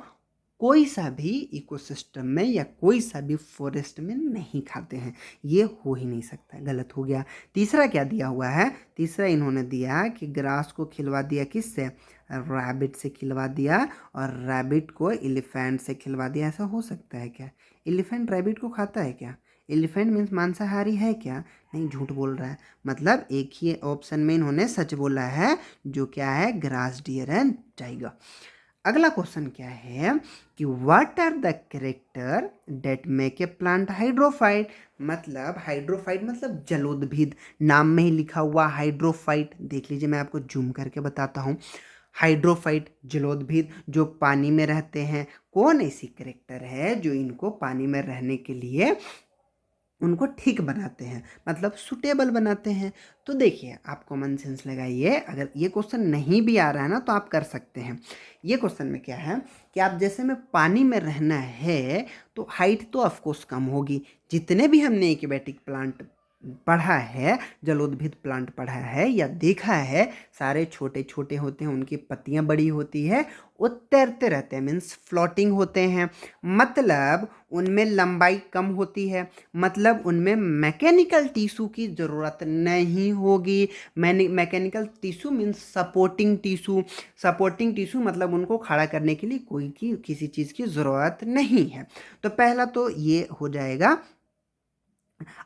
कोई सा भी इकोसिस्टम में या कोई सा भी फॉरेस्ट में नहीं खाते हैं। ये हो ही नहीं सकता, गलत हो गया। तीसरा क्या दिया हुआ है, तीसरा इन्होंने दिया कि ग्रास को खिलवा दिया किससे, रैबिट से खिलवा दिया, और रैबिट को एलिफेंट से खिलवा दिया। ऐसा हो सकता है क्या, एलिफेंट रैबिट को खाता है क्या, एलिफेंट मीन्स मांसाहारी है क्या, नहीं, झूठ बोल रहा है। मतलब एक ही ऑप्शन में इन्होंने सच बोला है, जो क्या है, ग्रास, डियर एंड टाइगर। अगला क्वेश्चन क्या है कि what are the character that make a plant hydrophyte. मतलब हाइड्रोफाइट मतलब जलोद्भिद, नाम में ही लिखा हुआ हाइड्रोफाइट। देख लीजिए, मैं आपको जूम करके बताता हूँ। हाइड्रोफाइट जलोद्भिद जो पानी में रहते हैं, कौन ऐसी कैरेक्टर है जो इनको पानी में रहने के लिए उनको ठीक बनाते हैं, मतलब सुटेबल बनाते हैं। तो देखिए आप कॉमन सेंस लगाइए, अगर ये क्वेश्चन नहीं भी आ रहा है ना तो आप कर सकते हैं। ये क्वेश्चन में क्या है कि आप जैसे में पानी में रहना है तो हाइट तो ऑफकोर्स कम होगी। जितने भी हमने एक्वेटिक प्लांट पढ़ा है, जलोद्भिद प्लांट पढ़ा है या देखा है, सारे छोटे छोटे होते हैं, उनकी पत्तियां बड़ी होती है, वो तैरते रहते हैं, मीन्स फ्लोटिंग होते हैं, मतलब उनमें लंबाई कम होती है, मतलब उनमें मैकेनिकल टिश्यू की ज़रूरत नहीं होगी। Mechanical tissue means supporting tissue, supporting tissue मतलब उनको खड़ा करने के लिए किसी चीज़ की ज़रूरत नहीं है। तो पहला तो ये हो जाएगा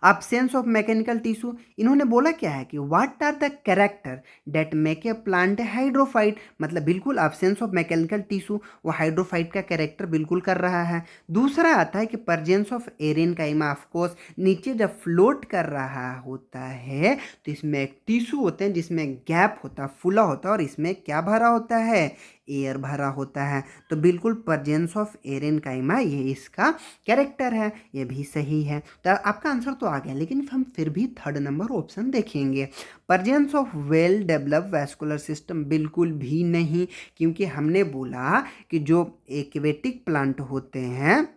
absence ऑफ मैकेनिकल टिश्यू। इन्होंने बोला क्या है कि what are the character that make a plant hydrophyte, मतलब बिल्कुल absence ऑफ मैकेनिकल टिश्यू, वो हाइड्रोफाइट का कैरेक्टर बिल्कुल कर रहा है। दूसरा आता है कि presence of aerenchyma, of course नीचे जब फ्लोट कर रहा होता है तो इसमें एक टिश्यू होते हैं जिसमें गैप होता है, फुला होता है, और इसमें क्या भरा होता है, एयर भरा होता है। तो बिल्कुल प्रेजेंस ऑफ एरिन काइमा ये इसका कैरेक्टर है, ये भी सही है। तो आपका आंसर तो आ गया, लेकिन हम फिर भी थर्ड नंबर ऑप्शन देखेंगे। Presence of well develop vascular system, बिल्कुल भी नहीं, क्योंकि हमने बोला कि जो एक्वेटिक प्लांट होते हैं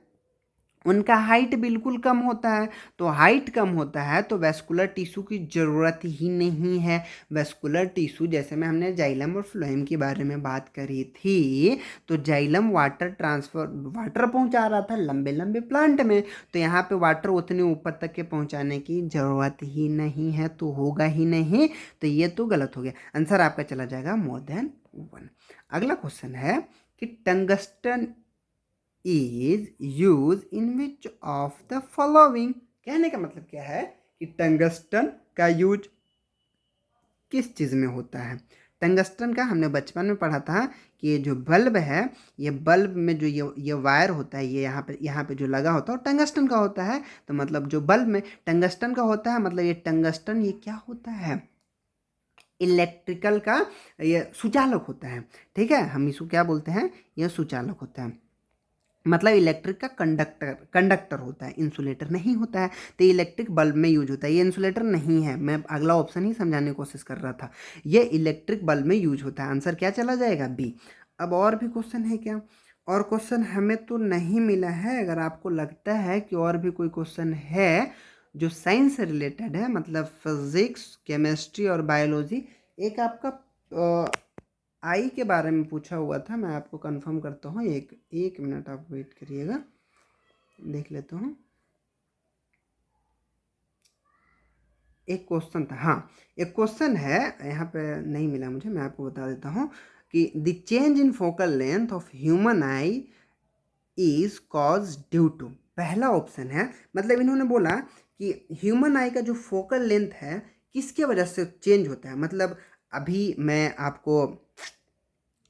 उनका हाइट बिल्कुल कम होता है, तो हाइट कम होता है तो वैस्कुलर टिश्यू की ज़रूरत ही नहीं है। वैस्कुलर टिश्यू जैसे में हमने जाइलम और फ्लोएम के बारे में बात करी थी, तो जाइलम वाटर पहुंचा रहा था लंबे लंबे प्लांट में, तो यहाँ पे वाटर उतने ऊपर तक के पहुंचाने की ज़रूरत ही नहीं है, तो होगा ही नहीं, तो ये तो गलत हो गया। आंसर आपका चला जाएगा मोर देन 1। अगला क्वेश्चन है कि tungsten is use in which of the following. कहने का मतलब क्या है कि टंगस्टन का यूज किस चीज़ में होता है। टंगस्टन का हमने बचपन में पढ़ा था कि ये जो बल्ब है, ये बल्ब में जो ये वायर होता है, ये यहाँ पे जो लगा होता है, और टंगस्टन का होता है। तो मतलब जो बल्ब में टंगस्टन का होता है, मतलब ये टंगस्टन ये क्या होता है, इलेक्ट्रिकल का ये सुचालक होता है। ठीक है, हम इसको क्या बोलते हैं, यह सुचालक होता है, मतलब इलेक्ट्रिक का कंडक्टर होता है, इंसुलेटर नहीं होता है। तो इलेक्ट्रिक बल्ब में यूज होता है, ये इंसुलेटर नहीं है, मैं अगला ऑप्शन ही समझाने की कोशिश कर रहा था। ये इलेक्ट्रिक बल्ब में यूज होता है। आंसर क्या चला जाएगा, बी। अब और भी क्वेश्चन है क्या, और क्वेश्चन हमें तो नहीं मिला है। अगर आपको लगता है कि और भी कोई क्वेश्चन है जो साइंस से रिलेटेड है, मतलब फिजिक्स, केमिस्ट्री और बायोलॉजी, एक आपका आई के बारे में पूछा हुआ था, मैं आपको कंफर्म करता हूँ, एक मिनट आप वेट करिएगा, देख लेता हूँ। एक क्वेश्चन था, हाँ एक क्वेश्चन है, यहाँ पे नहीं मिला मुझे, मैं आपको बता देता हूँ कि the change in focal length of human eye is cause due to. पहला ऑप्शन है, मतलब इन्होंने बोला कि ह्यूमन आई का जो फोकल लेंथ है किसके वजह से चेंज होता है। मतलब अभी मैं आपको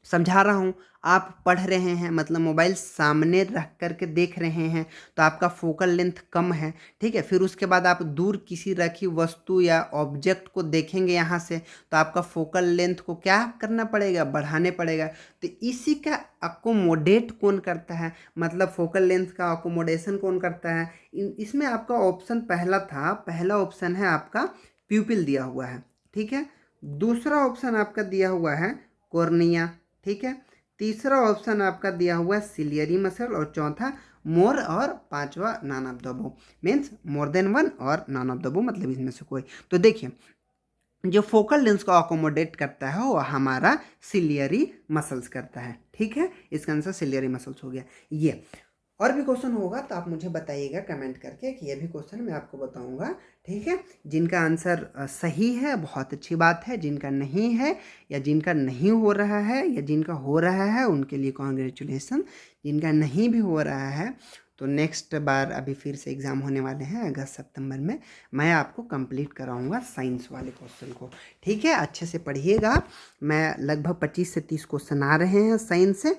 समझा रहा हूँ, आप पढ़ रहे हैं, मतलब मोबाइल सामने रख करके देख रहे हैं, तो आपका फोकल लेंथ कम है। ठीक है, फिर उसके बाद आप दूर किसी रखी वस्तु या ऑब्जेक्ट को देखेंगे यहाँ से, तो आपका फोकल लेंथ को क्या करना पड़ेगा, बढ़ाने पड़ेगा। तो इसी का अकोमोडेट कौन करता है, मतलब फोकल लेंथ का अकोमोडेशन कौन करता है। इसमें आपका ऑप्शन पहला था, पहला ऑप्शन है आपका प्यूपिल दिया हुआ है। ठीक है, दूसरा ऑप्शन आपका दिया हुआ है कॉर्निया। ठीक है, तीसरा ऑप्शन आपका दिया हुआ है सिलियरी मसल, और चौथा मोर, और पांचवा non of the above, means more then one और नॉन ऑफ द अबव, मतलब इसमें से कोई। तो देखिए, जो फोकल लेंस को अकोमोडेट करता है वो हमारा सिलियरी मसल्स करता है। ठीक है, इसका आंसर सिलियरी मसल्स हो गया। ये और भी क्वेश्चन होगा तो आप मुझे बताइएगा कमेंट करके कि ये भी क्वेश्चन मैं आपको बताऊंगा। ठीक है, जिनका आंसर सही है बहुत अच्छी बात है, जिनका नहीं है या जिनका नहीं हो रहा है या जिनका हो रहा है उनके लिए कॉन्ग्रेचुलेसन। जिनका नहीं भी हो रहा है तो नेक्स्ट बार अभी फिर से एग्ज़ाम होने वाले हैं अगस्त सितंबर में, मैं आपको कंप्लीट कराऊंगा साइंस वाले क्वेश्चन को। ठीक है, अच्छे से पढ़िएगा। मैं लगभग 25 से 30 क्वेश्चन आ रहे हैं साइंस से,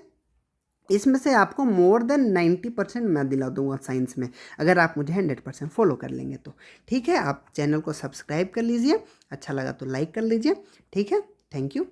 इसमें से आपको मोर देन 90% मैं दिला दूंगा साइंस में, अगर आप मुझे 100% फॉलो कर लेंगे तो। ठीक है, आप चैनल को सब्सक्राइब कर लीजिए, अच्छा लगा तो लाइक कर लीजिए। ठीक है, थैंक यू।